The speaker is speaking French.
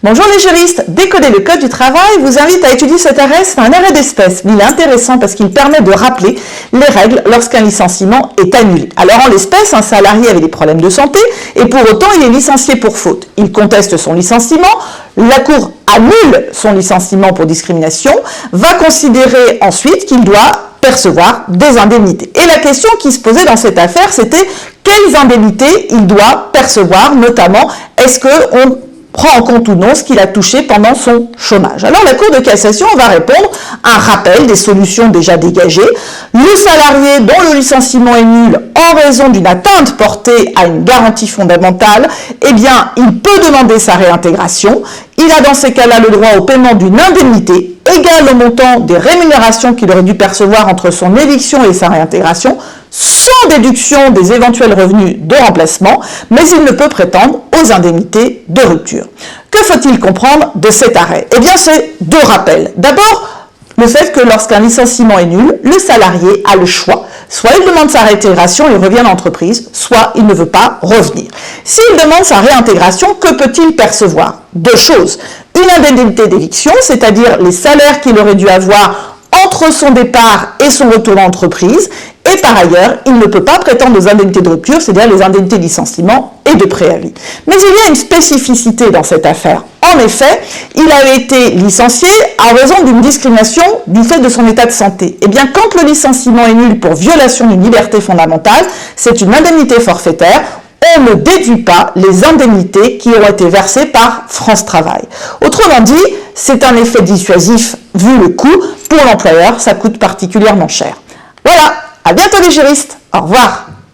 Bonjour les juristes, Décoder le code du travail vous invite à étudier cet arrêt. C'est un arrêt d'espèce, mais il est intéressant parce qu'il permet de rappeler les règles lorsqu'un licenciement est annulé. Alors en l'espèce, un salarié avait des problèmes de santé et pour autant il est licencié pour faute. Il conteste son licenciement, la Cour annule son licenciement pour discrimination, va considérer ensuite qu'il doit percevoir des indemnités. Et la question qui se posait dans cette affaire, c'était quelles indemnités il doit percevoir, notamment est-ce qu'on prend en compte ou non ce qu'il a touché pendant son chômage. Alors la Cour de cassation va répondre à un rappel des solutions déjà dégagées. Le salarié dont le licenciement est nul en raison d'une atteinte portée à une garantie fondamentale, eh bien il peut demander sa réintégration. Il a dans ces cas-là le droit au paiement d'une indemnité égale au montant des rémunérations qu'il aurait dû percevoir entre son éviction et sa réintégration, sans déduction des éventuels revenus de remplacement, mais il ne peut prétendre aux indemnités de rupture. Que faut-il comprendre de cet arrêt? Eh bien, c'est deux rappels. D'abord, le fait que lorsqu'un licenciement est nul, le salarié a le choix. Soit il demande sa réintégration et revient à l'entreprise, soit il ne veut pas revenir. S'il demande sa réintégration, que peut-il percevoir? Deux choses. Une indemnité d'éviction, c'est-à-dire les salaires qu'il aurait dû avoir entre son départ et son retour en entreprise, et par ailleurs, il ne peut pas prétendre aux indemnités de rupture, c'est-à-dire les indemnités de licenciement et de préavis. Mais il y a une spécificité dans cette affaire. En effet, il avait été licencié en raison d'une discrimination du fait de son état de santé. Eh bien, quand le licenciement est nul pour violation d'une liberté fondamentale, c'est une indemnité forfaitaire. On ne déduit pas les indemnités qui ont été versées par France Travail. Autrement dit, c'est un effet dissuasif vu le coût. Pour l'employeur, ça coûte particulièrement cher. Voilà, à bientôt les juristes, au revoir.